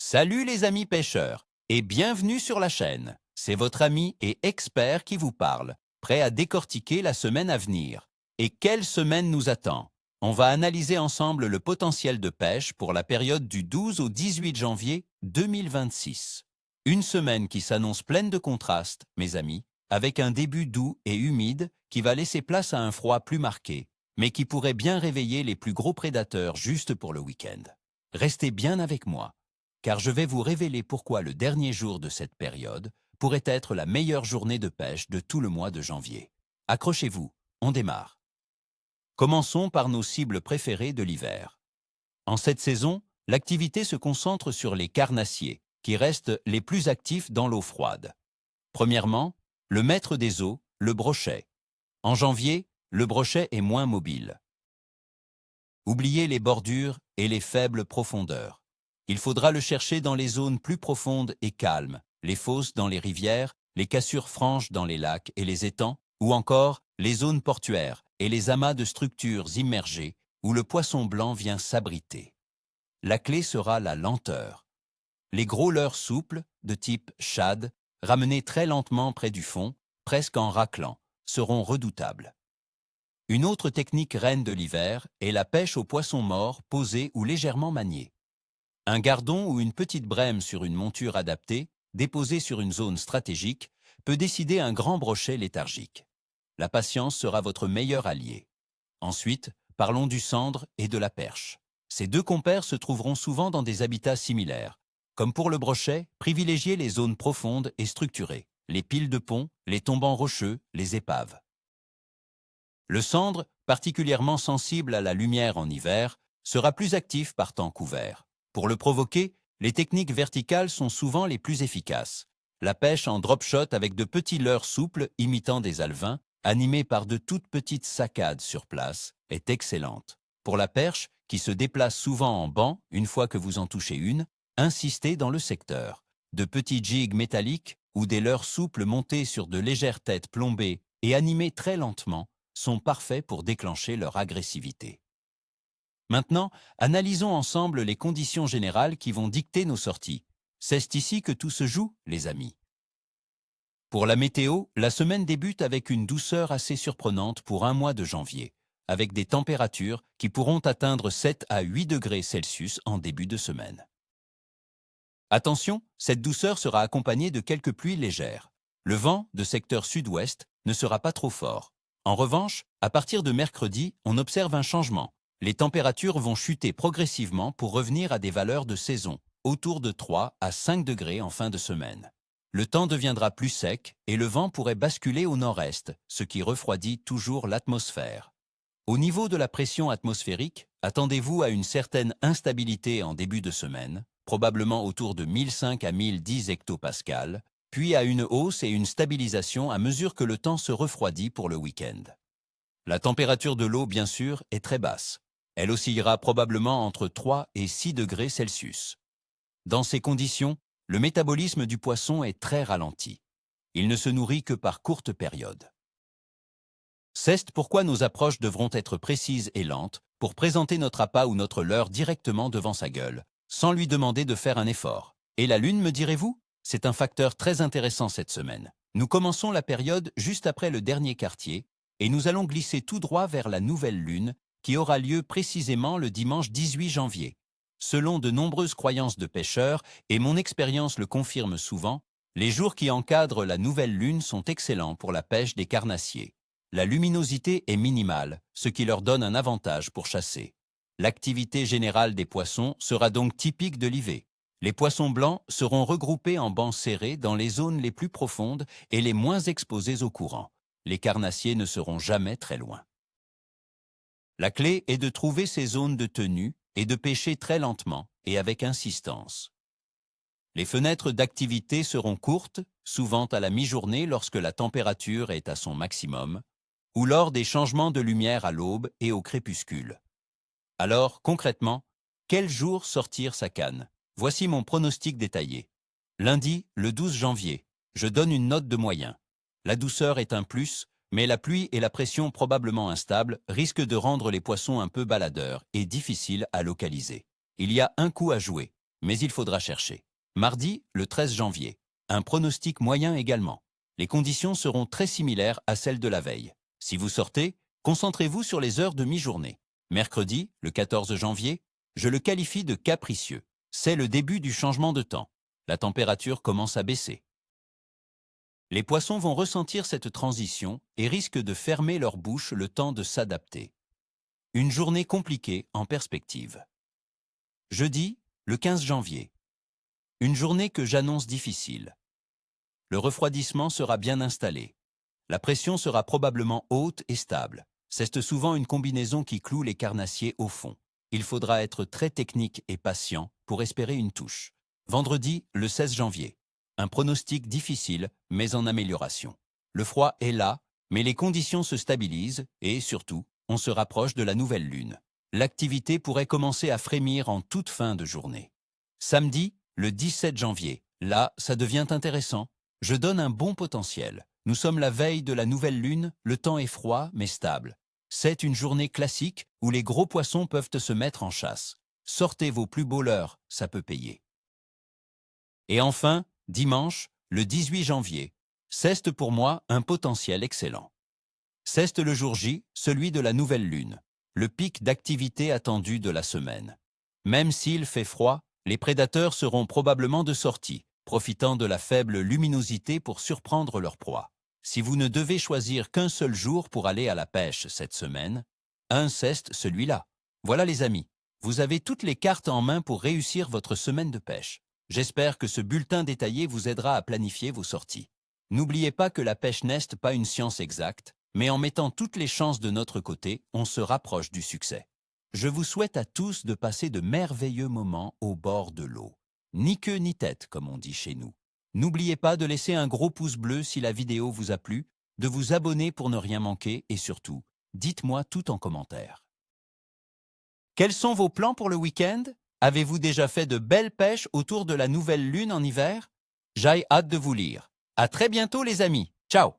Salut les amis pêcheurs et bienvenue sur la chaîne. C'est votre ami et expert qui vous parle, prêt à décortiquer la semaine à venir. Et quelle semaine nous attend? On va analyser ensemble le potentiel de pêche pour la période du 12 au 18 janvier 2026. Une semaine qui s'annonce pleine de contrastes, mes amis, avec un début doux et humide qui va laisser place à un froid plus marqué, mais qui pourrait bien réveiller les plus gros prédateurs juste pour le week-end. Restez bien avec moi, car je vais vous révéler pourquoi le dernier jour de cette période pourrait être la meilleure journée de pêche de tout le mois de janvier. Accrochez-vous, on démarre. Commençons par nos cibles préférées de l'hiver. En cette saison, l'activité se concentre sur les carnassiers, qui restent les plus actifs dans l'eau froide. Premièrement, le maître des eaux, le brochet. En janvier, le brochet est moins mobile. Oubliez les bordures et les faibles profondeurs. Il faudra le chercher dans les zones plus profondes et calmes, les fosses dans les rivières, les cassures franches dans les lacs et les étangs, ou encore les zones portuaires et les amas de structures immergées où le poisson blanc vient s'abriter. La clé sera la lenteur. Les gros leurres souples, de type shad, ramenés très lentement près du fond, presque en raclant, seront redoutables. Une autre technique reine de l'hiver est la pêche au poisson mort posé ou légèrement manié. Un gardon ou une petite brème sur une monture adaptée, déposée sur une zone stratégique, peut décider un grand brochet léthargique. La patience sera votre meilleur allié. Ensuite, parlons du sandre et de la perche. Ces deux compères se trouveront souvent dans des habitats similaires. Comme pour le brochet, privilégiez les zones profondes et structurées, les piles de pont, les tombants rocheux, les épaves. Le sandre, particulièrement sensible à la lumière en hiver, sera plus actif par temps couvert. Pour le provoquer, les techniques verticales sont souvent les plus efficaces. La pêche en drop shot avec de petits leurres souples imitant des alevins, animés par de toutes petites saccades sur place, est excellente. Pour la perche, qui se déplace souvent en banc une fois que vous en touchez une, insistez dans le secteur. De petits jigs métalliques ou des leurres souples montés sur de légères têtes plombées et animées très lentement sont parfaits pour déclencher leur agressivité. Maintenant, analysons ensemble les conditions générales qui vont dicter nos sorties. C'est ici que tout se joue, les amis. Pour la météo, la semaine débute avec une douceur assez surprenante pour un mois de janvier, avec des températures qui pourront atteindre 7 à 8 degrés Celsius en début de semaine. Attention, cette douceur sera accompagnée de quelques pluies légères. Le vent, de secteur sud-ouest, ne sera pas trop fort. En revanche, à partir de mercredi, on observe un changement. Les températures vont chuter progressivement pour revenir à des valeurs de saison, autour de 3 à 5 degrés en fin de semaine. Le temps deviendra plus sec et le vent pourrait basculer au nord-est, ce qui refroidit toujours l'atmosphère. Au niveau de la pression atmosphérique, attendez-vous à une certaine instabilité en début de semaine, probablement autour de 1005 à 1010 hectopascales, puis à une hausse et une stabilisation à mesure que le temps se refroidit pour le week-end. La température de l'eau, bien sûr, est très basse. Elle oscillera probablement entre 3 et 6 degrés Celsius. Dans ces conditions, le métabolisme du poisson est très ralenti. Il ne se nourrit que par courtes périodes. C'est pourquoi nos approches devront être précises et lentes pour présenter notre appât ou notre leurre directement devant sa gueule, sans lui demander de faire un effort. Et la lune, me direz-vous? C'est un facteur très intéressant cette semaine. Nous commençons la période juste après le dernier quartier et nous allons glisser tout droit vers la nouvelle lune qui aura lieu précisément le dimanche 18 janvier. Selon de nombreuses croyances de pêcheurs, et mon expérience le confirme souvent, les jours qui encadrent la nouvelle lune sont excellents pour la pêche des carnassiers. La luminosité est minimale, ce qui leur donne un avantage pour chasser. L'activité générale des poissons sera donc typique de l'IV. Les poissons blancs seront regroupés en bancs serrés dans les zones les plus profondes et les moins exposées au courant. Les carnassiers ne seront jamais très loin. La clé est de trouver ces zones de tenue et de pêcher très lentement et avec insistance. Les fenêtres d'activité seront courtes, souvent à la mi-journée lorsque la température est à son maximum, ou lors des changements de lumière à l'aube et au crépuscule. Alors, concrètement, quel jour sortir sa canne? Voici mon pronostic détaillé. Lundi, le 12 janvier, je donne une note de moyen. La douceur est un plus, mais la pluie et la pression probablement instables risquent de rendre les poissons un peu baladeurs et difficiles à localiser. Il y a un coup à jouer. mais il faudra chercher. Mardi, le 13 janvier. Un pronostic moyen également. Les conditions seront très similaires à celles de la veille. Si vous sortez, concentrez-vous sur les heures de mi-journée. Mercredi, le 14 janvier, je le qualifie de capricieux. C'est le début du changement de temps. La température commence à baisser. Les poissons vont ressentir cette transition et risquent de fermer leur bouche le temps de s'adapter. Une journée compliquée en perspective. Jeudi, le 15 janvier. Une journée que j'annonce difficile. Le refroidissement sera bien installé. La pression sera probablement haute et stable. C'est souvent une combinaison qui cloue les carnassiers au fond. Il faudra être très technique et patient pour espérer une touche. Vendredi, le 16 janvier. Un pronostic difficile, mais en amélioration. Le froid est là, mais les conditions se stabilisent et, surtout, on se rapproche de la nouvelle lune. L'activité pourrait commencer à frémir en toute fin de journée. Samedi, le 17 janvier. Là, ça devient intéressant. Je donne un bon potentiel. Nous sommes la veille de la nouvelle lune, le temps est froid mais stable. C'est une journée classique où les gros poissons peuvent se mettre en chasse. Sortez vos plus beaux leurres, ça peut payer. Et enfin, dimanche, le 18 janvier. C'est pour moi un potentiel excellent. C'est le jour J, celui de la nouvelle lune, le pic d'activité attendu de la semaine. Même s'il fait froid, les prédateurs seront probablement de sortie, profitant de la faible luminosité pour surprendre leur proie. Si vous ne devez choisir qu'un seul jour pour aller à la pêche cette semaine, c'est celui-là. Voilà les amis, vous avez toutes les cartes en main pour réussir votre semaine de pêche. J'espère que ce bulletin détaillé vous aidera à planifier vos sorties. N'oubliez pas que la pêche n'est pas une science exacte, mais en mettant toutes les chances de notre côté, on se rapproche du succès. Je vous souhaite à tous de passer de merveilleux moments au bord de l'eau. Ni queue ni tête, comme on dit chez nous. N'oubliez pas de laisser un gros pouce bleu si la vidéo vous a plu, de vous abonner pour ne rien manquer et surtout, dites-moi tout en commentaire. Quels sont vos plans pour le week-end? Avez-vous déjà fait de belles pêches autour de la nouvelle lune en hiver? J'ai hâte de vous lire. À très bientôt les amis. Ciao!